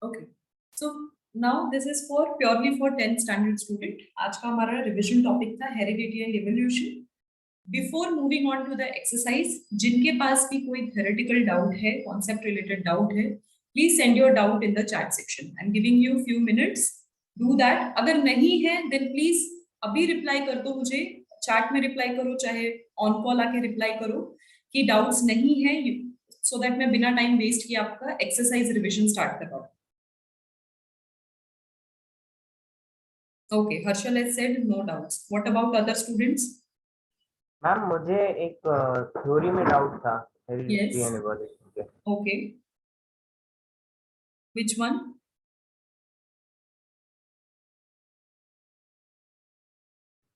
Okay, so now this is for purely for 10th standard student. आज का हमारा revision topic था heredity and evolution. Before moving on to the exercise, जिनके पास भी कोई थ्योरेटिकल डाउट है, कॉन्सेप्ट रिलेटेड डाउट है, please send your doubt in the chat section. I am giving you few minutes, do that. अगर नहीं है देन प्लीज अभी रिप्लाई कर दो मुझे, चैट में रिप्लाई करो, चाहे ऑन कॉल आके रिप्लाई करो कि डाउट्स नहीं है, सो दैट मैं बिना टाइम वेस्ट किए आपका एक्सरसाइज रिविजन स्टार्ट कर पाऊँ। Okay, Harshal has said no doubts. What about other students? Ma'am मुझे एक थ्योरी में डाउट था हेरिडिटी Yes. एंड इवोल्यूशन के। Okay. Which one?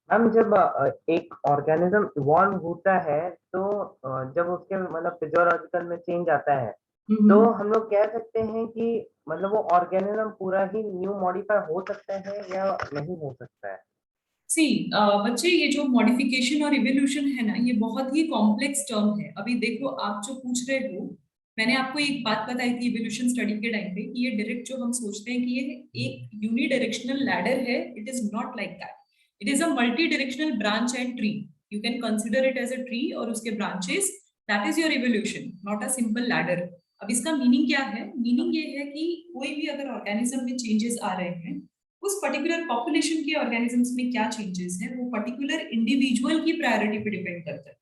मैम जब एक ऑर्गेनिज्म इवॉल्व होता है तो जब उसके मतलब फिजियोलॉजिकल में चेंज आता है तो हम लोग कह सकते हैं कि मतलब वो ऑर्गेनिज्म पूरा ही न्यू मॉडिफाई हो सकता है या नहीं हो सकता है। See, बच्चे, ये जो मॉडिफिकेशन और इवोल्यूशन है ना, ये बहुत ही कॉम्प्लेक्स टर्म है। अभी देखो, आप जो पूछ रहे हो, मैंने आपको एक बात बताई थी इवोल्यूशन स्टडी के टाइम पे कि ये डायरेक्ट जो हम सोचते हैं कि ये एक यूनिडायरेक्शनल लैडर है, it is not like that. It is a multi directional branch and tree. You can consider it as a tree और उसके branches, that is your evolution, not a simple ladder. अब इसका meaning क्या है? Meaning ये है कि कोई भी अगर ऑर्गेनिज्म में चेंजेस आ रहे हैं, उस पर्टिकुलर पॉपुलेशन के ऑर्गेनिजम्स में क्या चेंजेस है, वो पर्टिकुलर इंडिविजुअल की प्रायोरिटी पे डिपेंड करता है।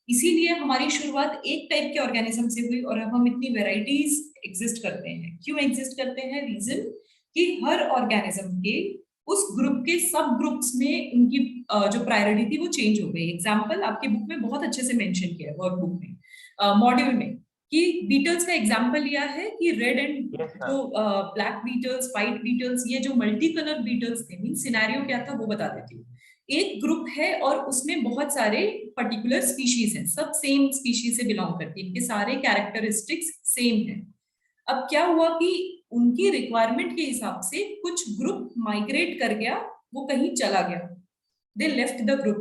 इसीलिए हमारी शुरुआत एक टाइप के ऑर्गेनिज्म से हुई और अब हम इतनी वेराइटीज एग्जिस्ट करते हैं। क्यों एग्जिस्ट करते हैं? रीजन कि हर ऑर्गेनिज्म के उस ग्रुप के सब ग्रुप्स में उनकी जो प्रायोरिटी थी वो चेंज हो गई। एग्जाम्पल आपके बुक में बहुत अच्छे से मेंशन किया है, वर्कबुक में, मॉड्यूल में, कि बीटल्स का एग्जाम्पल लिया है कि रेड एंड जो ब्लैक बीटल्स, व्हाइट बीटल्स, ये जो मल्टी कलर बीटल्स थे, मीन सिनेरियो क्या था वो बता देती हूँ। एक ग्रुप है और उसमें बहुत सारे पर्टिकुलर स्पीशीज हैं, सब सेम स्पीशीज से बिलोंग करती है, इनके सारे कैरेक्टरिस्टिक्स सेम हैं। अब क्या हुआ कि उनकी रिक्वायरमेंट के हिसाब से कुछ ग्रुप माइग्रेट कर गया, वो कहीं चला गया, दे लेफ्ट द ग्रुप।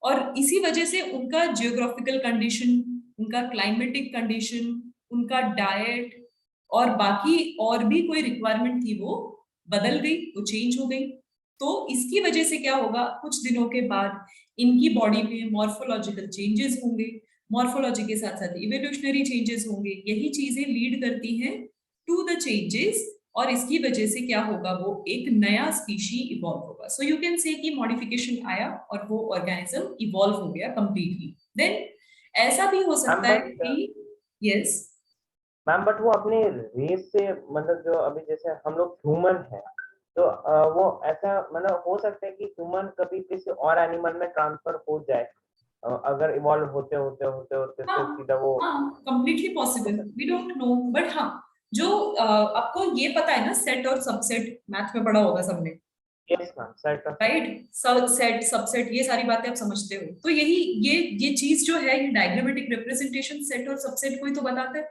और इसी वजह से उनका जियोग्राफिकल कंडीशन, उनका क्लाइमेटिक कंडीशन, उनका डाइट और बाकी और भी कोई रिक्वायरमेंट थी वो बदल गई, वो चेंज हो गई। तो इसकी वजह से क्या होगा, कुछ दिनों के बाद इनकी बॉडी में मॉर्फोलॉजिकल चेंजेस होंगे, मॉर्फोलॉजी के साथ साथ इवोल्यूशनरी चेंजेस होंगे। यही चीजें लीड करती हैं टू द चेंजेस, और इसकी वजह से क्या होगा, वो एक नया स्पीशी इवॉल्व होगा। सो यू कैन से कि मॉडिफिकेशन आया और वो ऑर्गेनिज्म इवॉल्व हो गया कंप्लीटली। देन ऐसा भी हो सकता है कि यस मैम बट वो अपने रेस से मतलब जो अभी जैसे हम लोग ह्यूमन है तो वो ऐसा मतलब हो सकता है कि ह्यूमन कभी किसी और एनिमल में ट्रांसफर हो जाए अगर इवॉल्व होते होते होते होते फिर सीधा वो completely possible, we don't know. But हाँ, जो आपको ये पता है ना, सेट और सबसेट, मैथ में पढ़ा होगा सबने, yes ma'am, set right? Set subset, ये सारी बातें आप समझते हो। तो यही ये चीज जो है, ये डायग्रामेटिक रिप्रेजेंटेशन सेट और सबसेट को ही तो बताता है।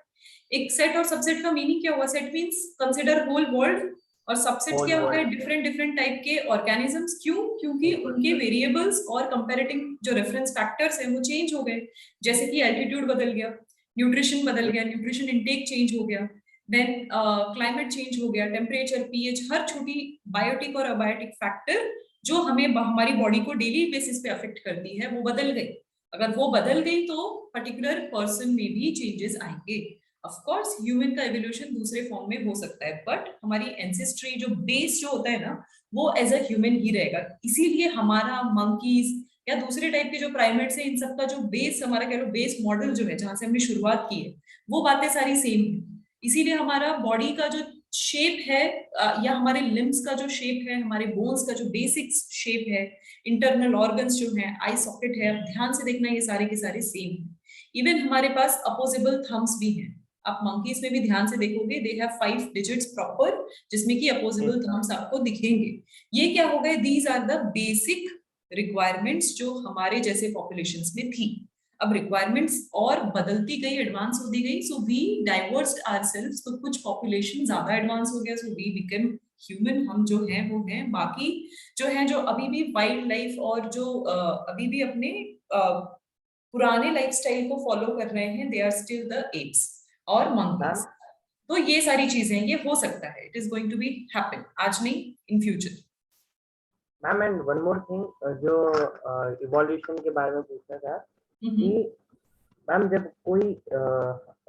एक सेट और सबसेट का मीनिंग क्या हुआ? Set means consider whole world, और सबसेट क्या होता है? डिफरेंट डिफरेंट टाइप के ऑर्गेनिजम्स। क्यों? क्योंकि उनके वेरिएबल्स और कंपैरेटिव जो रेफरेंस फैक्टर्स हैं वो चेंज हो गए। जैसे कि एल्टीट्यूड बदल गया, न्यूट्रिशन बदल गया, न्यूट्रिशन इनटेक चेंज हो गया, देन क्लाइमेट चेंज हो गया, टेम्परेचर, पीएच, हर छोटी बायोटिक और अबायोटिक फैक्टर जो हमें हमारी बॉडी को डेली बेसिस पे अफेक्ट करती है वो बदल गई। अगर वो बदल गई तो पर्टिकुलर पर्सन में भी चेंजेस आएंगे। ऑफ कोर्स ह्यूमन का एवोल्यूशन दूसरे फॉर्म में हो सकता है, बट हमारी एंसेस्ट्री जो बेस जो होता है ना, वो एज अ ह्यूमन ही रहेगा। इसीलिए हमारा मंकीज या दूसरे टाइप के जो प्राइमेट्स है, इन सबका जो बेस, हमारा कह लो बेस मॉडल जो है, जहां से हमने शुरुआत की है, वो बातें सारी सेम है। इसीलिए हमारा बॉडी का जो शेप है, या हमारे लिम्स का जो शेप है, हमारे बोन्स का जो बेसिक शेप है, इंटरनल ऑर्गन्स जो है, आई सॉकेट है, ध्यान से देखना, ये सारे के सारे सेम है। इवन हमारे पास अपोजिबल थम्स भी हैं। आप मंकीज में भी ध्यान से देखोगे, दे हैव 5 डिजिट्स प्रॉपर, जिसमें कि अपोजिबल थम्स आपको दिखेंगे। ये क्या हो गए? These are the basic requirements जो हमारे जैसे पॉपुलेशंस में थी। अब रिक्वायरमेंट्स और बदलती गई, एडवांस होती गई, सो वी डाइवर्स्ड आवरसेल्व्स। तो कुछ पॉपुलेशन ज्यादा एडवांस हो गया, सो वी बिकम ह्यूमन, हम जो हैं वो हैं। बाकी जो है, जो अभी भी वाइल्ड लाइफ और जो अभी भी अपने पुराने लाइफस्टाइल को फॉलो कर रहे हैं, they are still the apes और मंकीज। तो ये सारी चीजें ये हो सकता है, it is going to be happen, आज नहीं, in future. Ma'am and one more thing, जो इवोल्यूशन के बारे में पूछना था कि मैम जब कोई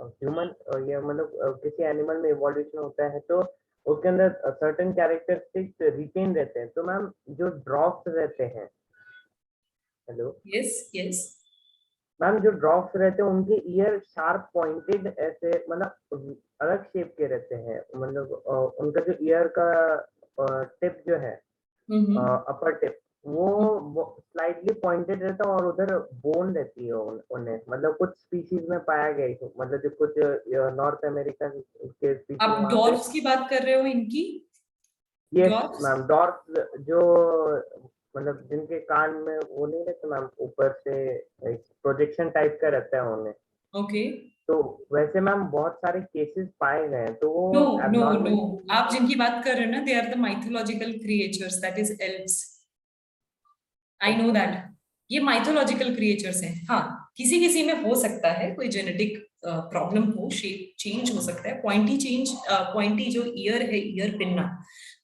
ह्यूमन या मतलब किसी एनिमल में इवोल्यूशन होता है तो उसके अंदर सर्टेन कैरेक्टरिस्टिक्स रिटेन रहते हैं, तो मैम जो ड्रॉप्स रहते हैं, हेलो यस यस। मैम जो ड्रॉप्स रहते हैं उनके ईयर शार्प पॉइंटेड ऐसे मतलब अलग शेप के रहते हैं, मतलब उनका जो ईयर का टिप जो है, अपर टिप, वो स्लाइटली पॉइंटेड रहता है और उधर बोन रहती है उन्हें, मतलब कुछ स्पीशीज में पाया गया है, मतलब जो कुछ नॉर्थ अमेरिका के स्पीशीज आप वहां पे। डॉल्फ्स की बात कर रहे हो, इनकी? यस डॉल्फ्स? मैम, डॉर्फ जो मतलब जिनके कान में वो नहीं रहते मैम, ऊपर से एक प्रोजेक्शन टाइप का रहता है उन्हें, ओके। तो वैसे मैम बहुत सारे केसेस पाए गए हैं, तो वो नो नो नो, एबनॉर्मलिटी। आप जिनकी बात कर रहे हो ना, they are the mythological creatures, that is elves. I know okay. That. ये माइथोलॉजिकल क्रिएचर्स हैं। हाँ, किसी किसी में हो सकता है कोई जेनेटिक प्रॉब्लम हो, शेप चेंज हो सकता है, पॉइंटी चेंज, पॉइंटी जो ईयर है, ईयर पिन्ना,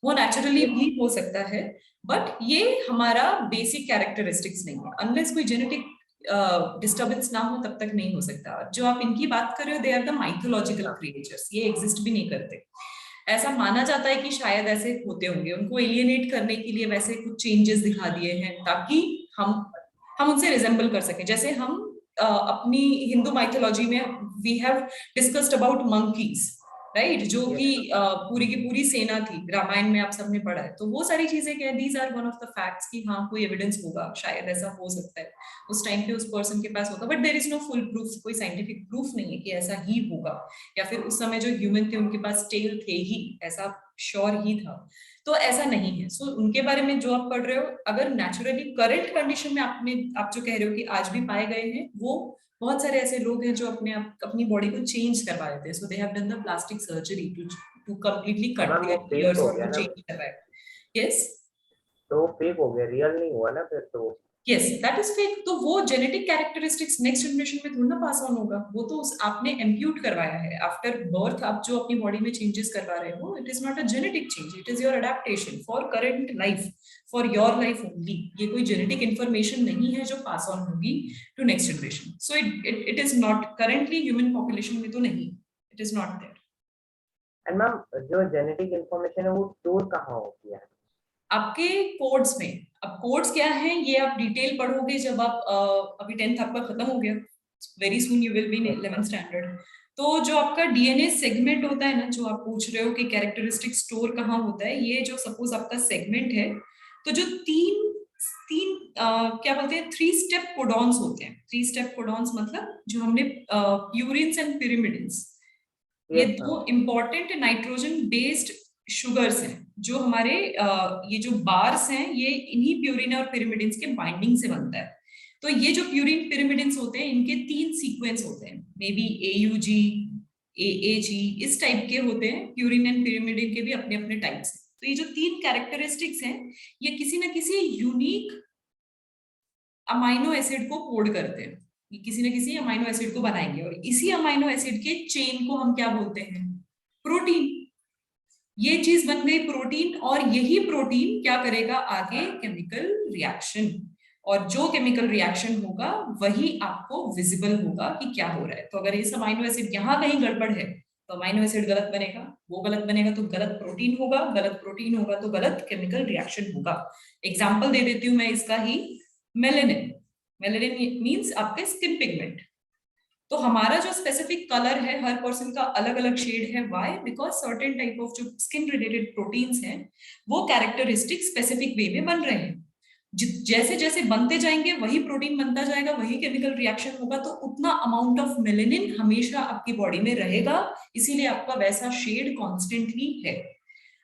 वो नेचुरली भी हो सकता है। बट ये हमारा बेसिक कैरेक्टरिस्टिक्स नहीं है, अनलेस कोई जेनेटिक डिस्टर्बेंस ना हो तब तक नहीं हो सकता। जो आप इनकी बात कर रहे हो, they are the mythological creatures, ये एग्जिस्ट भी नहीं करते। ऐसा माना जाता है कि शायद ऐसे होते होंगे, उनको एलियनेट करने के लिए वैसे कुछ चेंजेस दिखा दिए हैं ताकि हम उनसे रिजेंबल कर सकें। जैसे हम अपनी हिंदू माइथोलॉजी में we have discussed about monkeys, right, जो कि पूरी की पूरी सेना थी, रामायण में आप सबने पढ़ा है। तो वो सारी चीजें क्या है, these are one of the facts कि हाँ कोई एविडेंस होगा, शायद ऐसा हो सकता है, उस टाइम पे उस पर्सन के पास होगा, but there is no full proof, कोई साइंटिफिक प्रूफ नहीं है कि ऐसा ही होगा, या फिर उस समय जो ह्यूमन थे उनके पास टेल थे ही, ऐसा श्योर ही था। तो ऐसा नहीं है। सो उनके बारे में जो आप पढ़ रहे हो, अगर नेचुरली करंट कंडीशन में आप जो कह रहे हो कि आज भी पाए गए हैं, वो बहुत सारे ऐसे लोग हैं जो अपनी बॉडी को चेंज करवा लेते हैं। So they have done the plastic surgery to completely तो कट मैम वो देयर फेक ईयर्स हो और गया वो ना, चेंज करवाए। यस तो वो फेक हो गया, रियल नहीं हुआ ना फिर तो। Yes, that is fake. तो वो जेनेटिक कैरेक्टरिस्टिक्स नेक्स्ट जनरेशन में थोड़ा ना पास ऑन होगा, वो तो आपने इम्प्यूट करवाया है आफ्टर बर्थ। आप जो अपनी बॉडी में चेंजेस करवा रहे हो, it is not a genetic change, it is your adaptation for current life, for your life only. ये कोई जेनेटिक इंफॉर्मेशन नहीं है जो पास ऑन होगी to next generation. So it is not currently human population में, तो नहीं, it is not there. And ma'am जो जेनेटिक इंफॉर्मेशन है वो स्टोर कहाँ होती है? आपके कोड्स में। अब कोड्स क्या हैं ये आप डिटेल पढ़ोगे जब आप अभी 10th आपका खत्म हो गया, very soon you will be in yes 11th ma'am. Standard. तो जो आपका डीएनए सेगमेंट होता है ना, जो आप पूछ रहे हो कि कैरेक्टरिस्टिक स्टोर कहाँ होता है, ये जो सपोज आपका सेगमेंट है, तो जो तीन तीन क्या बोलते हैं, 3 स्टेप कोडॉन्स होते हैं। 3 स्टेप कोडॉन्स मतलब जो हमने प्यूरिन्स एंड पिरिमिडिन्स, ये यस मैम। दो इंपॉर्टेंट नाइट्रोजन बेस्ड शुगर्स हैं, जो हमारे ये जो बार्स हैं, ये इन्हीं प्यूरिन और पिरिमिडिन्स के बाइंडिंग से बनता है। तो ये जो प्यूरिन पिरिमिडिन्स होते हैं, इनके 3 सीक्वेंस होते हैं, मे बी AUG, AAG, इस टाइप के होते हैं। प्यूरिन एंड पिरिमिडिन के भी अपने अपने टाइप्स हैं। तो ये जो 3 कैरेक्टरिस्टिक्स हैं, ये किसी ना किसी यूनिक अमाइनो एसिड को कोड करते हैं, ये किसी ना किसी अमाइनो एसिड को बनाएंगे, और इसी अमाइनो एसिड के चेन को हम क्या बोलते हैं, प्रोटीन। ये चीज बन गई प्रोटीन, और यही प्रोटीन क्या करेगा आगे, केमिकल रिएक्शन, और जो केमिकल रिएक्शन होगा वही आपको विजिबल होगा कि क्या हो रहा है। तो अगर इस अमाइनो एसिड यहाँ कहीं गड़बड़ है, तो अमाइनो एसिड गलत बनेगा, वो गलत बनेगा तो गलत प्रोटीन होगा, गलत प्रोटीन होगा तो गलत केमिकल रिएक्शन होगा। एग्जाम्पल दे देती हूँ मैं इसका ही, मेलेनिन। मेलेनिन मीन्स आपके स्किन पिगमेंट। तो हमारा जो स्पेसिफिक कलर है, हर पर्सन का अलग अलग शेड है। Why? Because certain type of जो स्किन रिलेटेड प्रोटीन्स हैं, वो कैरेक्टरिस्टिक स्पेसिफिक वे में बन रहे हैं। जैसे जैसे बनते जाएंगे वही प्रोटीन बनता जाएगा, वही केमिकल रिएक्शन होगा, तो उतना अमाउंट ऑफ मेलेनिन हमेशा आपकी बॉडी में रहेगा, इसीलिए आपका वैसा शेड कॉन्स्टेंटली है।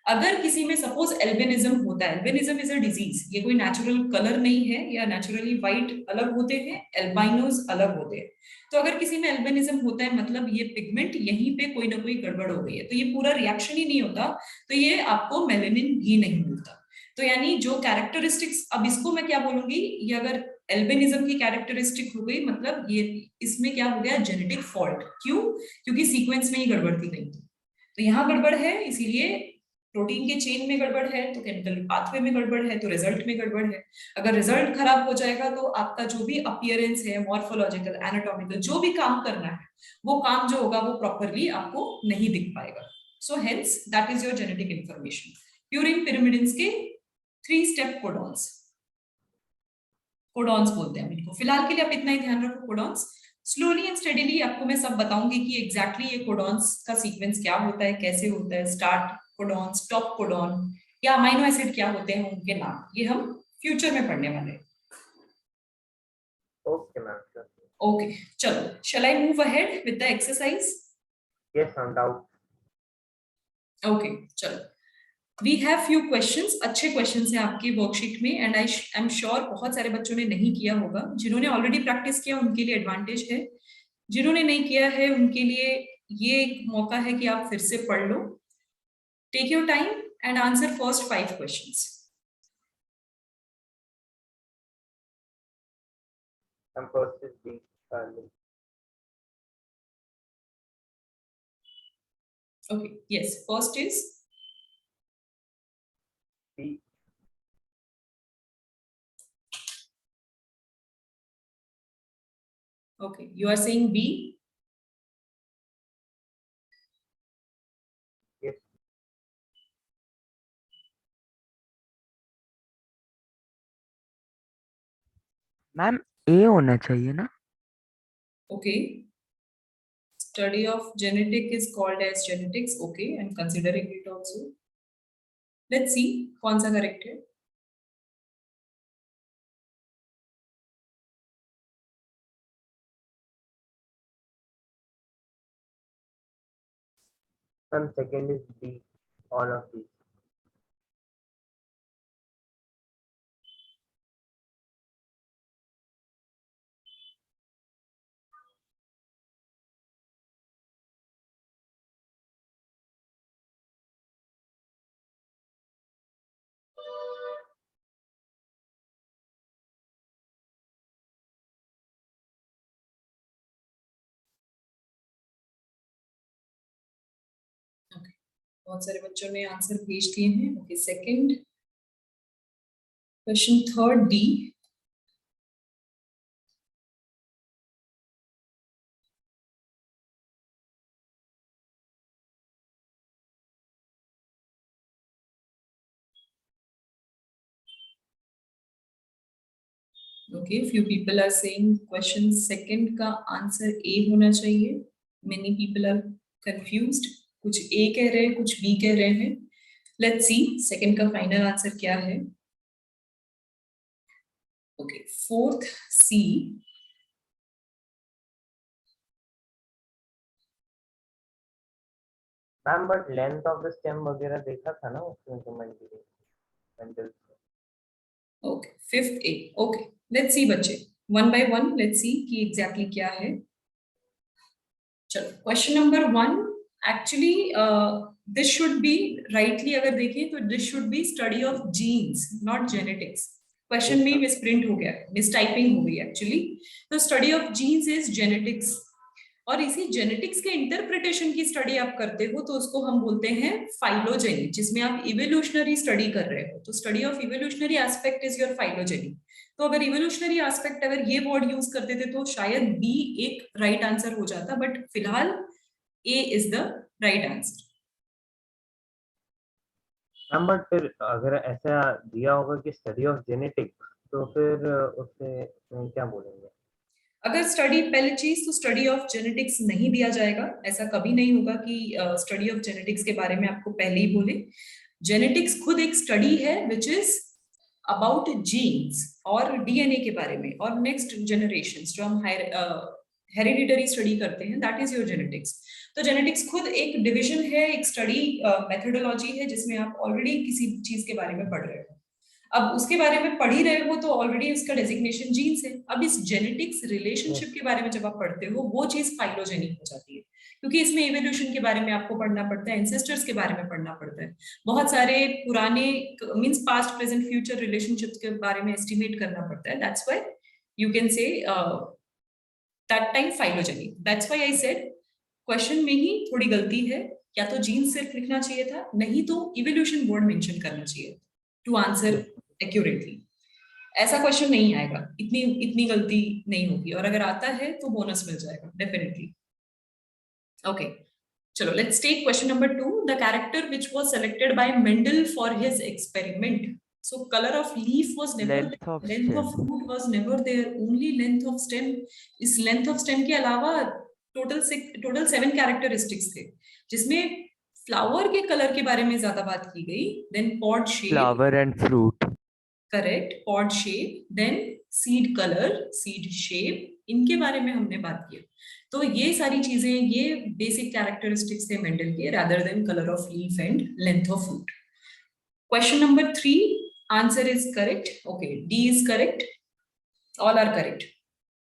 अगर किसी में सपोज एल्बिनिज्म होता है, एल्बिनिज्म इज अ डिजीज, ये कोई नेचुरल कलर नहीं है, या नेचुरली व्हाइट अलग होते हैं, एल्बाइनोज अलग होते हैं। तो अगर किसी में एल्बिनिज्म होता है, मतलब ये पिगमेंट यहीं पे कोई ना कोई गड़बड़ हो गई है, तो ये पूरा रिएक्शन ही नहीं होता, तो ये आपको मेलेनिन भी नहीं मिलता। तो यानी जो कैरेक्टरिस्टिक्स, अब इसको मैं क्या बोलूंगी, ये अगर एल्बिनिज्म की कैरेक्टरिस्टिक हो गई, मतलब ये इसमें क्या हो गया, जेनेटिक फॉल्ट। क्यों? क्योंकि सीक्वेंस में ही गड़बड़ थी गई। तो यहाँ गड़बड़ है, इसीलिए प्रोटीन के चेन में गड़बड़ है तो केमिकल पाथवे में गड़बड़ है तो रिजल्ट में गड़बड़ है। अगर रिजल्ट खराब हो जाएगा तो आपका जो भी अपीयरेंस है, मॉर्फोलॉजिकल, एनाटॉमिकल, जो भी काम करना है वो काम जो होगा वो प्रॉपरली आपको नहीं दिख पाएगा। So hence that is your genetic information. Purine pyrimidines के 3 स्टेप कोडॉन्स, कोडॉन्स बोलते हैं इनको। फिलहाल के लिए आप इतना ही ध्यान रखो कोडॉन्स। स्लोली एंड स्टेडीली आपको मैं सब बताऊंगी कि एग्जैक्टली ये कोडॉन्स का सीक्वेंस क्या होता है, कैसे होता है, स्टार्ट कोडॉन, स्टॉप कोडॉन, या अमाइनो एसिड क्या होते हैं उनके नाम, ये हम फ्यूचर में पढ़ने वाले हैं। Okay ma'am. ओके, चलो, shall I move ahead with the exercise? Yes, no doubt. Okay, चलो, we have few questions, अच्छे questions हैं आपकी वर्कशीट में, and I am sure बहुत सारे बच्चों ने नहीं किया होगा। जिन्होंने ऑलरेडी प्रैक्टिस किया उनके लिए एडवांटेज है, जिन्होंने नहीं किया है उनके लिए ये एक मौका है कि आप फिर से पढ़ लो। Take your time and answer first 5 questions. First is B. Okay, yes, first is B. Okay, you are saying B? Yes. Ma'am A होना चाहिए ना? Okay. Study of genetic is called as genetics. Okay, I'm considering it also. Let's see कौन सा correct है। And second is B. All of these. Okay, बहुत सारे बच्चों ने आंसर भेज दिए हैं। Okay, second question, third D. Okay, few people are saying question second का आंसर ए होना चाहिए। Many people are confused, कुछ ए कह रहे हैं, कुछ बी कह रहे हैं। Let's see सेकंड का फाइनल आंसर क्या है। Okay, fourth C. Ma'am but length of the stem वगैरह देखा था ना उसमें तो mental. Okay, fifth A. Okay, let's see बच्चे, one by one let's see कि एग्जैक्टली क्या है। चलो, question number 1, actually this should be rightly, अगर देखें तो this should be study of genes, not genetics. Question में मिसप्रिंट हो गया, मिसटाइपिंग हो गई एक्चुअली। तो study of genes is genetics, और इसी जेनेटिक्स के इंटरप्रिटेशन की स्टडी आप करते हो तो उसको हम बोलते हैं फाइलोजेनी, जिसमें आप इवोल्यूशनरी स्टडी कर रहे हो। तो study of evolutionary aspect is your phylogeny. तो अगर इवोल्यूशनरी एस्पेक्ट अगर ये वर्ड यूज करते थे तो शायद बी एक राइट आंसर हो जाता, बट फिलहाल A is the right answer. Ma'am but फिर अगर ऐसा दिया होगा कि स्टडी ऑफ जेनेटिक्स, तो फिर उससे क्या बोलेंगे? अगर स्टडी, पहले चीज तो स्टडी ऑफ जेनेटिक्स नहीं दिया जाएगा, ऐसा कभी नहीं होगा कि स्टडी ऑफ जेनेटिक्स के बारे में आपको पहले ही बोले। जेनेटिक्स खुद एक स्टडी है विच इज अबाउट जीन्स और डीएनए के बारे में, और नेक्स्ट जनरेशन जो हम हेरिडिटरी स्टडी करते हैं, दैट इज योर जेनेटिक्स। तो जेनेटिक्स खुद एक डिवीजन है, एक स्टडी मेथोडोलॉजी है जिसमें आप ऑलरेडी किसी चीज के बारे में पढ़ रहे हो। अब उसके बारे में पढ़ ही रहे हो तो ऑलरेडी उसका डेजिग्नेशन जीन्स है। अब इस जेनेटिक्स रिलेशनशिप के बारे में जब आप पढ़ते हो वो चीज फाइलोजेनी हो जाती है, क्योंकि इसमें इवोल्यूशन के बारे में आपको पढ़ना पड़ता है, एंसेस्टर्स के बारे में पढ़ना पड़ता है, बहुत सारे पुराने means past present future relationships के बारे में एस्टिमेट करना पड़ता है। That's why you can say that time phylogeny. That's why I said question में ही थोड़ी गलती है, या तो जीन सिर्फ लिखना चाहिए था, नहीं तो इवोल्यूशन वर्ड मेंशन करना चाहिए टू आंसर एक्यूरेटली। ऐसा क्वेश्चन नहीं आएगा, इतनी इतनी गलती नहीं होगी, और अगर आता है तो बोनस मिल जाएगा डेफिनेटली। ओके, चलो let's take question number 2, the character which was selected by Mendel for his experiment. So colour of leaf was never length of there, length of stem. Fruit was never there, only length of stem. इस length of stem के अलावा total 7 characteristics थे, जिसमें flower के colour के बारे में ज्यादा बात की गई, then pod shape, flower and fruit. Correct, pod shape, then seed colour, seed shape, इनके बारे में हमने बात की। तो ये सारी चीजें, ये बेसिक कैरेक्टरिस्टिक्स थे मेंडल के, rather than colour of leaf and length of fruit. Question number 3, answer is correct. Okay, D is correct, all are correct.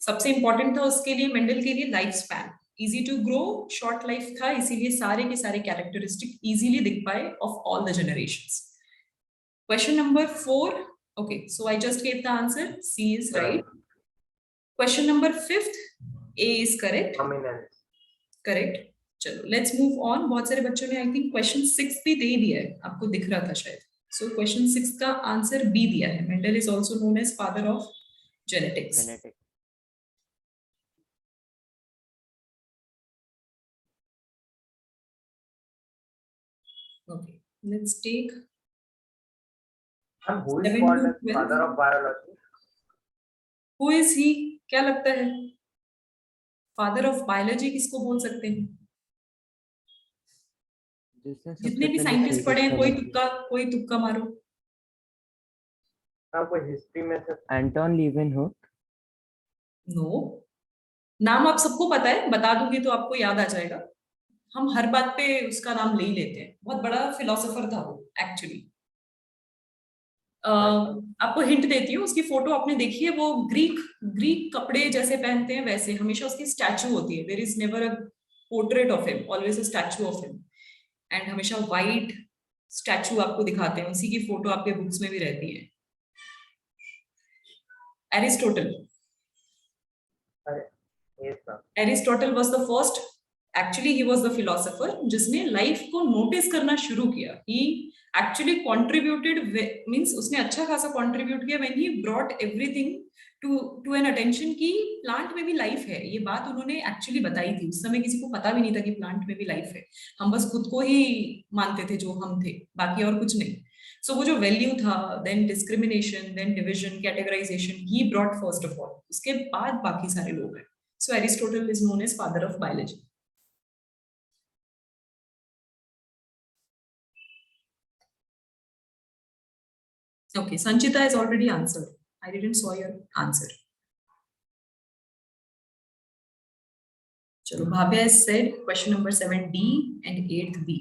सबसे इंपॉर्टेंट था उसके लिए, मेंडल के लिए, life span, easy to grow, short life था, इसीलिए सारे के सारे कैरेक्टरिस्टिक इजीली दिख पाए of all the generations. Question number 4. Okay, so I just gave the answer. C is right. Question number 5th. A is correct. Dominance. Correct. चलो let's move on. बहुत सारे बच्चों ने I think question 6 भी दे दिया है, आपको दिख रहा था शायद. So question 6 का आंसर B दिया है. Mendel is also known as father of genetics. Genetic. Okay, let's take And who is 7 called to as 12. father of biology? Who is he? क्या लगता है? फादर ऑफ बायोलॉजी किसको बोल सकते हैं? जितने भी साइंटिस्ट पढ़े हैं, कोई तुक्का मारो। कोई हिस्ट्री में से एंटोन लीवेनहुक। नो, नाम आप सबको पता है, बता दूंगी तो आपको याद आ जाएगा। हम हर बात पे उसका नाम ले ही लेते हैं, बहुत बड़ा फिलोसोफर था वो एक्चुअली। आपको हिंट देती हूँ, उसकी फोटो आपने देखी है, वो ग्रीक कपड़े जैसे पहनते हैं वैसे, हमेशा उसकी स्टैचू होती है, there is never a portrait of him, always a statue of him, and हमेशा वाइट स्टैचू आपको दिखाते हैं, उसी की फोटो आपके बुक्स में भी रहती है। Aristotle. Aristotle was the first, actually he was the philosopher जिसने लाइफ को नोटिस करना शुरू किया। ही एक्चुअली कंट्रीब्यूटेड, मींस उसने अच्छा खासा कंट्रीब्यूट किया when he brought everything to an attention कि प्लांट में भी लाइफ है। ये बात उन्होंने एक्चुअली बताई थी, उस समय किसी को पता भी नहीं था कि प्लांट में भी लाइफ है, हम बस खुद को ही मानते थे जो हम थे, बाकी और कुछ नहीं। सो वो जो वैल्यू था, then discrimination, then division, categorization, he brought first of all, उसके बाद बाकी सारे लोग हैं। So Aristotle is known as father of biology. Okay, Sanchita has already answered. I didn't saw your answer. Chalo, Bhavya has said question number 7D and 8th B.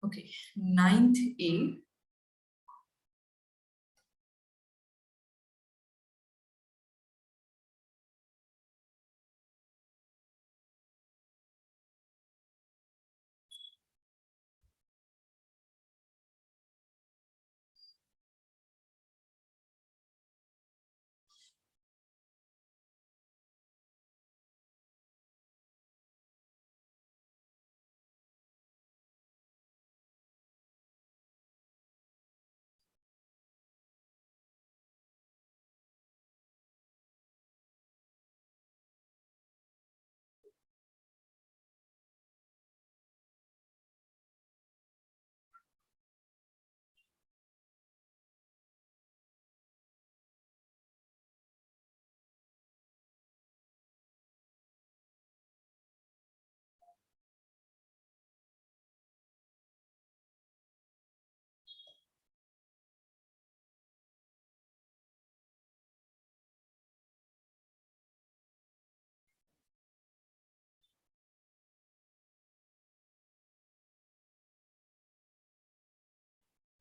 Okay, 9th A.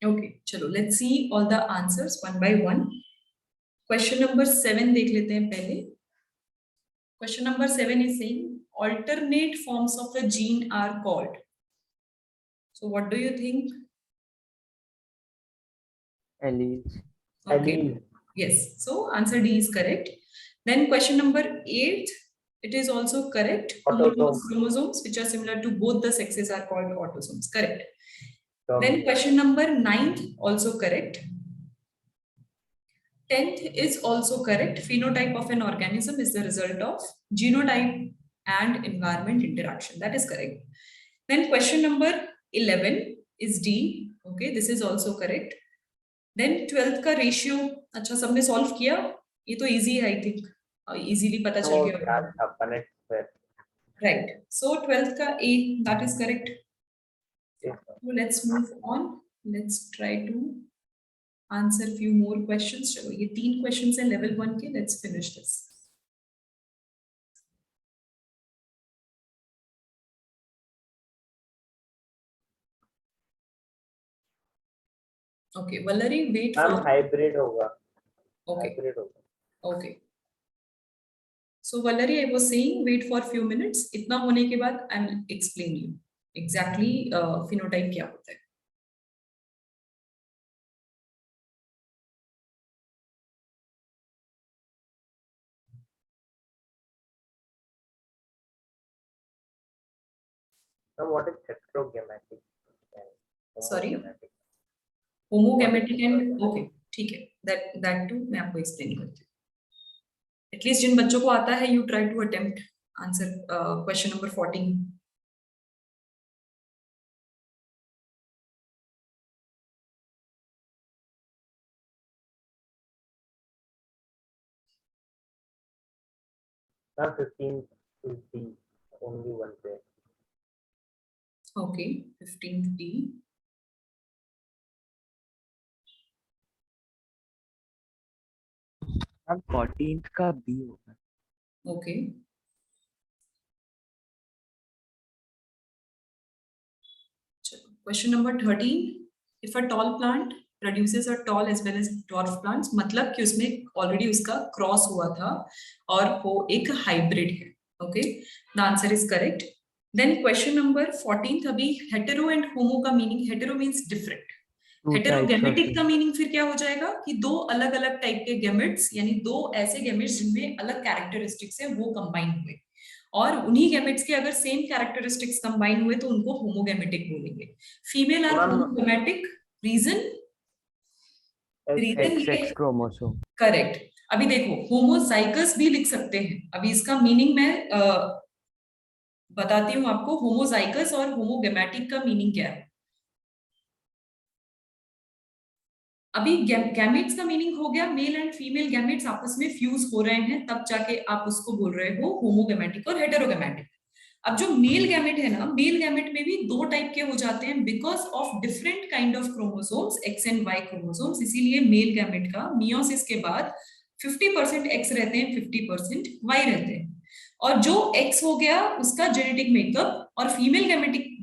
Okay, chalo, let's see all the answers one by one. Question number 7 देख लेते हैं पहले. Question number 7 is saying alternate forms of a gene are called. So what do you think? Alleles. Okay. Allele. Yes. So answer D is correct. Then question number 8, it is also correct. Autosomes. Chromosomes which are similar to both the sexes are called autosomes. Correct. So, Then question number 9 also correct. 10th is also correct. Phenotype of an organism is the result of genotype and environment interaction. That is correct. Then question number 11 is D. Okay, this is also correct. Then 12th का ratio अच्छा सबने solve किया, ये तो easy है I think, easily पता चल गया याद था राइट. सो 12th का A, that is correct. Yes, So let's move on. Let's try to answer few more questions. चलो ये 3 questions है level 1 के. Let's finish this. Okay, Valerie, wait for hybrid होगा. Okay. Hybrid होगा. Okay. So Valerie, I was saying wait for few minutes. इतना होने के बाद I will explain you exactly phenotype क्या होता है. So what is heterogametic? Sorry? Homogametic and okay, ठीक है. That too मैं आपको explain करती हूँ. At least जिन बच्चों को आता है, you try to attempt answer question number 14. Now 15 is the only one there. Okay, 15th D. अब 14th का B होगा. Okay. Question number 13. If a tall plant produces a tall as well as dwarf plants, मतलब कि उसमें already उसका cross हुआ था और वो एक hybrid है. Okay, the answer is correct. Then question number 14th अभी hetero and homo का meaning, hetero means different. Heterogametic का मीनिंग फिर क्या हो जाएगा कि दो अलग अलग टाइप के गैमेट्स, यानी दो ऐसे गैमेट्स जिनमें अलग कैरेक्टरिस्टिक्स है वो कंबाइन हुए, और उन्हीं गैमेट्स के अगर सेम कैरेक्टरिस्टिक्स कंबाइन हुए तो उनको होमोगैमेटिक बोलेंगे. Female are homogametic. Reason XX chromosome. Correct. अभी देखो होमोजाइगस भी लिख सकते हैं. अभी इसका मीनिंग मैं बताती हूँ आपको. होमोजाइगस और होमोगैमेटिक का मीनिंग क्या है. अभी गैमेट्स का मीनिंग हो गया मेल एंड फीमेल गैमेट्स आपस में फ्यूज हो रहे हैं, तब जाके आप उसको बोल रहे हो होमोगैमेटिक और हेटेरोगैमेटिक. अब जो मेल गैमेट है ना, मेल गैमेट में भी दो टाइप के हो जाते हैं because of different kind of chromosomes, X and Y chromosomes. इसीलिए मेल गैमेट का मियोसिस के बाद 50% एक्स रहते हैं, 50% वाई रहते हैं. और जो एक्स हो गया उसका जेनेटिक मेकअप, और फीमेल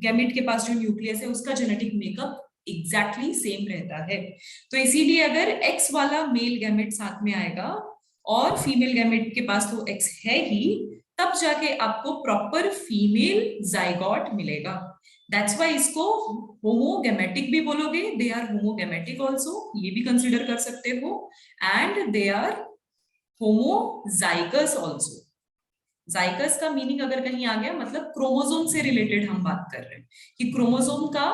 गैमेट के पास जो न्यूक्लियस है उसका जेनेटिक मेकअप एग्जैक्टली सेम रहता है. तो इसीलिए अगर एक्स वाला मेल गैमेट साथ में आएगा और फीमेल गैमेट के पास तो एक्स है ही, तब जाके आपको प्रॉपर फीमेल जाइगोट मिलेगा. दैट्स व्हाई इसको होमोगैमेटिक भी बोलोगे. दे आर होमोगैमेटिक आल्सो, ये भी कंसीडर कर सकते हो. And they are homozygous also. Zygous का मीनिंग अगर कहीं आ गया मतलब क्रोमोसोम से रिलेटेड हम बात कर रहे हैं कि क्रोमोसोम का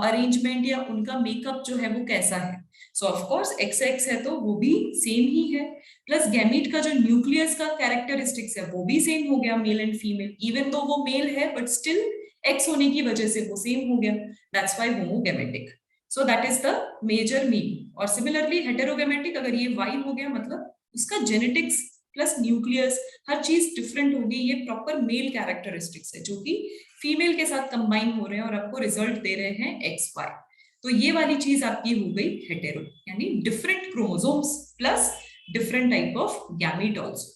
अरेंजमेंट या उनका मेकअप जो है वो कैसा है. सो ऑफ कोर्स XX है तो वो भी सेम ही है, प्लस गैमीट का जो न्यूक्लियस का कैरेक्टरिस्टिक्स है वो भी सेम हो गया, male and female. Even though वो मेल है बट स्टिल X होने की वजह से वो सेम हो गया. That's why homogametic. So that is the major meaning. और सिमिलरली हेटेरोगैमेटिक, अगर ये Y हो गया मतलब उसका जेनेटिक्स प्लस न्यूक्लियस हर चीज डिफरेंट होगी. ये प्रॉपर मेल कैरेक्टरिस्टिक्स है जो कि फीमेल के साथ कंबाइन हो रहे हैं और आपको रिजल्ट दे रहे हैं XY. तो ये वाली चीज आपकी हो गई हेटेरो, यानी different chromosomes plus different type of gamete also.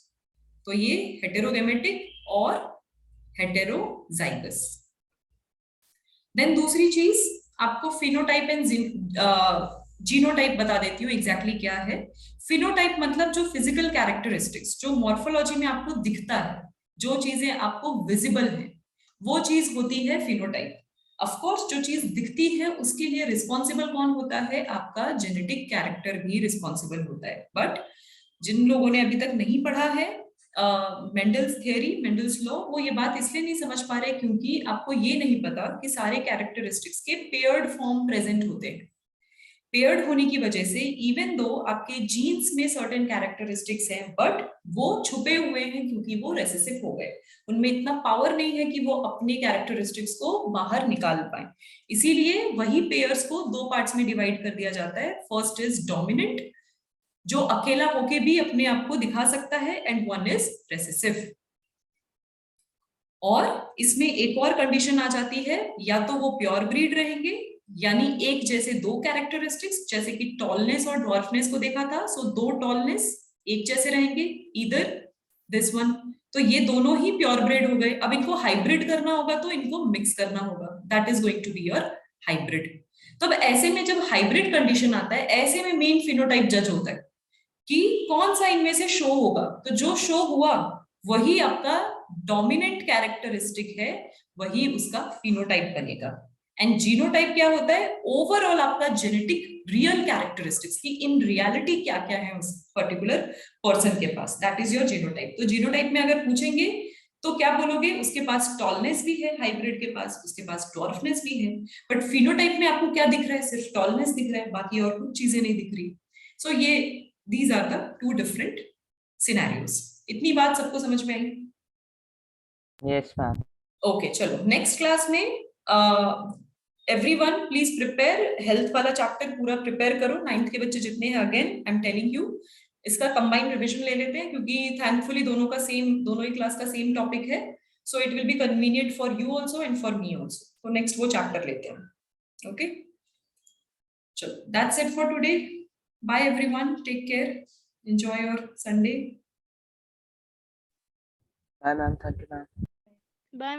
तो ये हेटेरोगैमेटिक और हेटेरोजाइगस. देन दूसरी चीज आपको फिनोटाइप एंड जीनोटाइप बता देती हूँ एग्जैक्टली क्या है। फिनोटाइप मतलब जो फिजिकल कैरेक्टरिस्टिक्स, जो मॉर्फोलॉजी में आपको दिखता है, जो चीजें आपको विजिबल है, वो चीज होती है फिनोटाइप। ऑफ कोर्स जो चीज दिखती है उसके लिए रिस्पॉन्सिबल कौन होता है? आपका जेनेटिक कैरेक्टर भी रिस्पॉन्सिबल होता है। बट जिन लोगों ने अभी तक नहीं पढ़ा है मेंडल्स थियरी, मेंडल्स लॉ, वो ये बात इसलिए नहीं समझ पा रहे क्योंकि आपको ये नहीं पता कि सारे कैरेक्टरिस्टिक्स के पेयर्ड फॉर्म प्रेजेंट होते हैं। पेयर्ड होने की वजह से इवन दो आपके जीन्स में सर्टेन कैरेक्टरिस्टिक्स हैं, बट वो छुपे हुए हैं क्योंकि वो रेसेसिव हो गए, उनमें इतना पावर नहीं है कि वो अपने कैरेक्टरिस्टिक्स को बाहर निकाल पाए। इसीलिए वही पेयर्स को दो पार्ट्स में डिवाइड कर दिया जाता है। फर्स्ट इज डोमिनेंट, जो अकेला होके भी अपने आप को दिखा सकता है, एंड वन इज रेसेसिव। और इसमें एक और कंडीशन आ जाती है, या तो वो प्योर ब्रीड रहेंगे, यानी एक जैसे दो कैरेक्टरिस्टिक्स, जैसे कि टॉलनेस और ड्वार्फनेस को देखा था, सो दो टॉलनेस एक जैसे रहेंगे, ईदर दिस वन। तो ये दोनों ही प्योर ब्रीड हो गए। अब इनको हाइब्रिड करना होगा तो इनको मिक्स करना होगा, that is going to be your hybrid. तो अब ऐसे में जब हाइब्रिड कंडीशन आता है, ऐसे में मेन फिनोटाइप जज होता है कि कौन सा इनमें से शो होगा। तो जो शो हुआ वही आपका डोमिनेंट कैरेक्टरिस्टिक है, वही उसका फिनोटाइप बनेगा। एंड जीनोटाइप क्या होता है? ओवरऑल आपका जेनेटिक रियल कैरेक्टरिस्टिक्स की इन रियलिटी क्या क्या है उस पर्टिकुलर पर्सन के पास, दैट इज योर जीनोटाइप। तो जीनोटाइप में अगर पूछेंगे तो क्या बोलोगे? उसके पास टॉलनेस भी है हाइब्रिड के पास, उसके पास डॉर्फनेस भी है, बट फिनोटाइप में आपको क्या दिख रहा है? सिर्फ टॉलनेस दिख रहा है, बाकी और कुछ चीजें नहीं दिख रही। सो ये these are the two different scenarios। इतनी बात सबको समझ में आई? Yes ma'am. ओके, चलो नेक्स्ट क्लास में एवरीवन प्लीज प्रिपेयर, हेल्थ वाला चैप्टर पूरा प्रिपेयर करो। 9th के बच्चे जितने हैं, again I am telling you, इसका कंबाइंड रिवीजन ले लेते हैं क्योंकि थैंकफुली दोनों ही क्लास का सेम टॉपिक है, so it will be convenient for you also and for me also. तो नेक्स्ट वो चैप्टर लेते हैं। ओके, चलो that's it for today. Bye everyone, take care, enjoy your Sunday। Bye ma'am, thank you ma'am. Bye.